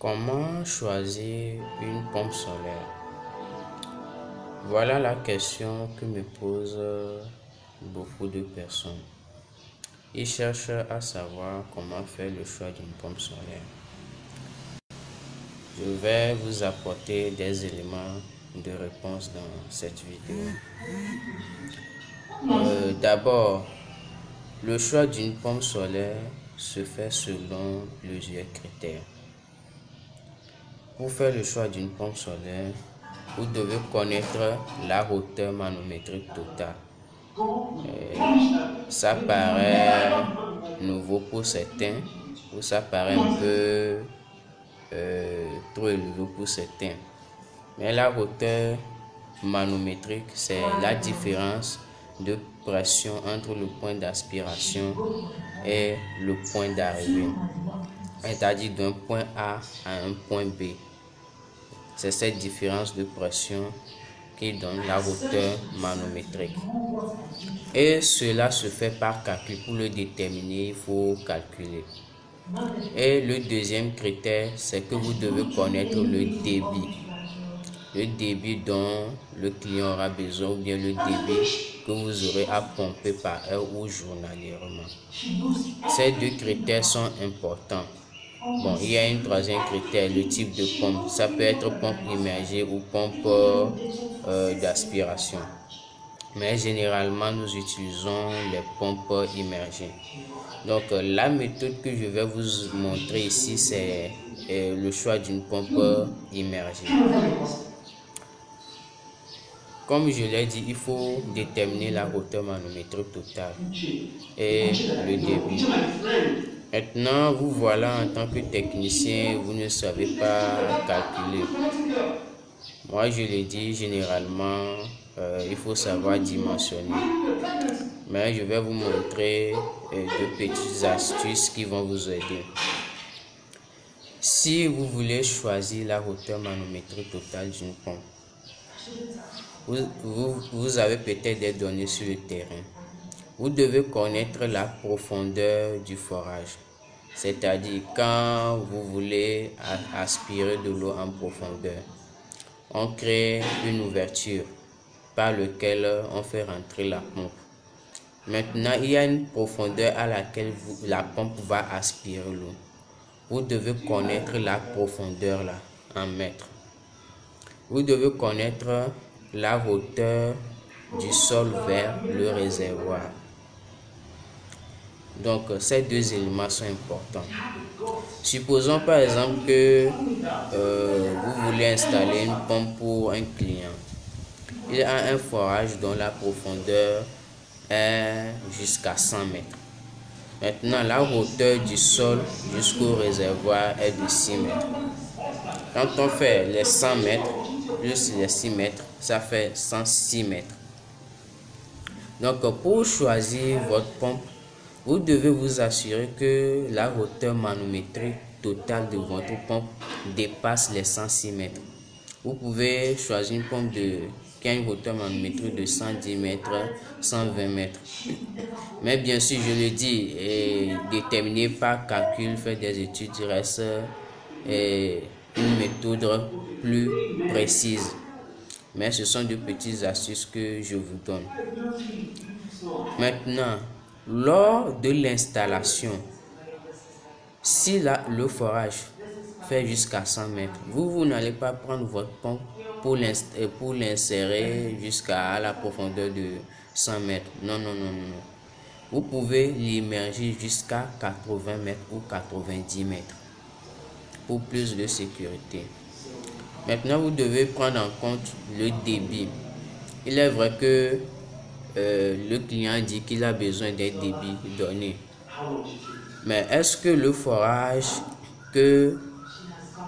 Comment choisir une pompe solaire? Voilà la question que me posent beaucoup de personnes. Ils cherchent à savoir comment faire le choix d'une pompe solaire. Je vais vous apporter des éléments de réponse dans cette vidéo. D'abord, le choix d'une pompe solaire se fait selon plusieurs critères. Pour faire le choix d'une pompe solaire, vous devez connaître la hauteur manométrique totale. Ça paraît nouveau pour certains, ou ça paraît un peu trop élevé pour certains. Mais la hauteur manométrique, c'est la différence de pression entre le point d'aspiration et le point d'arrivée, c'est-à-dire d'un point A à un point B. C'est cette différence de pression qui donne la hauteur manométrique. Et cela se fait par calcul. Pour le déterminer, il faut calculer. Et le deuxième critère, c'est que vous devez connaître le débit. Le débit dont le client aura besoin, ou bien le débit que vous aurez à pomper par heure ou journalièrement. Ces deux critères sont importants. Bon, il y a un troisième critère, le type de pompe. Ça peut être pompe immergée ou pompe d'aspiration. Mais généralement, nous utilisons les pompes immergées. Donc, la méthode que je vais vous montrer ici, c'est le choix d'une pompe immergée. Comme je l'ai dit, il faut déterminer la hauteur manométrique totale et le débit. Maintenant, vous voilà en tant que technicien, vous ne savez pas calculer. Moi, je l'ai dit, généralement, il faut savoir dimensionner. Mais je vais vous montrer deux petites astuces qui vont vous aider. Si vous voulez choisir la hauteur manométrique totale d'une pompe, vous avez peut-être des données sur le terrain. Vous devez connaître la profondeur du forage. C'est-à-dire quand vous voulez aspirer de l'eau en profondeur, on crée une ouverture par laquelle on fait rentrer la pompe. Maintenant, il y a une profondeur à laquelle la pompe va aspirer l'eau. Vous devez connaître la profondeur là en mètres. Vous devez connaître la hauteur du sol vers le réservoir. Donc, ces deux éléments sont importants. Supposons par exemple que vous voulez installer une pompe pour un client. Il a un forage dont la profondeur est jusqu'à 100 mètres. Maintenant, la hauteur du sol jusqu'au réservoir est de 6 mètres. Quand on fait les 100 mètres plus les 6 mètres, ça fait 106 mètres. Donc, pour choisir votre pompe, vous devez vous assurer que la hauteur manométrique totale de votre pompe dépasse les 106 mètres. Vous pouvez choisir une pompe qui a une hauteur manométrique de 110 mètres, 120 mètres. Mais bien sûr, je le dis, déterminer par calcul, faire des études, il reste une méthode plus précise. Mais ce sont de petites astuces que je vous donne. Maintenant, lors de l'installation, si le forage fait jusqu'à 100 mètres, vous n'allez pas prendre votre pompe pour l'insérer jusqu'à la profondeur de 100 mètres. Non. Vous pouvez l'immerger jusqu'à 80 mètres ou 90 mètres pour plus de sécurité. Maintenant, vous devez prendre en compte le débit. Il est vrai que le client dit qu'il a besoin d'un débit donné. Mais est-ce que le forage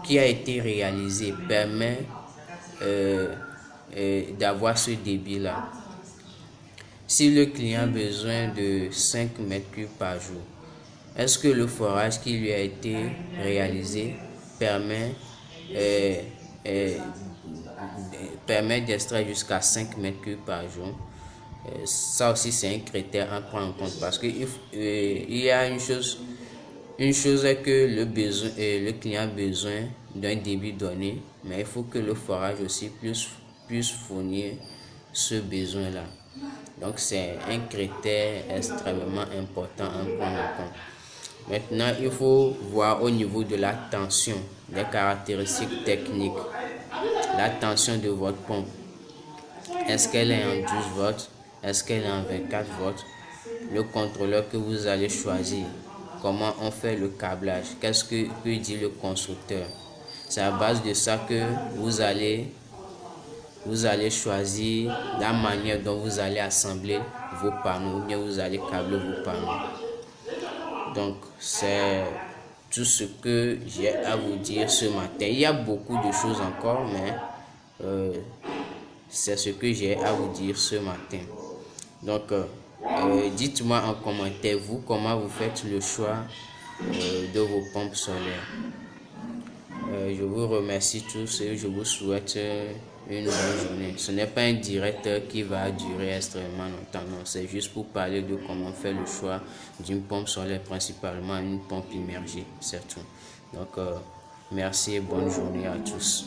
qui a été réalisé permet d'avoir ce débit-là? Si le client a besoin de 5 mètres cubes par jour, est-ce que le forage qui lui a été réalisé permet d'extraire jusqu'à 5 mètres cubes par jour? Ça aussi, c'est un critère à prendre en compte, parce que il y a une chose est que le client a besoin d'un débit donné, mais il faut que le forage aussi puisse fournir ce besoin-là. Donc c'est un critère extrêmement important à prendre en compte. Maintenant, il faut voir au niveau de la tension, les caractéristiques techniques. La tension de votre pompe. Est-ce qu'elle est en 12 volts? Est-ce qu'elle est en 24 volts? Le contrôleur que vous allez choisir. Comment on fait le câblage? Qu'est-ce que dit le constructeur? C'est à base de ça que vous allez choisir la manière dont vous allez assembler vos panneaux ou bien vous allez câbler vos panneaux. Donc c'est tout ce que j'ai à vous dire ce matin. Il y a beaucoup de choses encore, mais c'est ce que j'ai à vous dire ce matin. Donc dites-moi en commentaire vous comment vous faites le choix de vos pompes solaires. Je vous remercie tous et je vous souhaite une bonne journée. Ce n'est pas un direct qui va durer extrêmement longtemps, non, c'est juste pour parler de comment faire le choix d'une pompe solaire, principalement une pompe immergée, c'est tout. Donc merci et bonne journée à tous.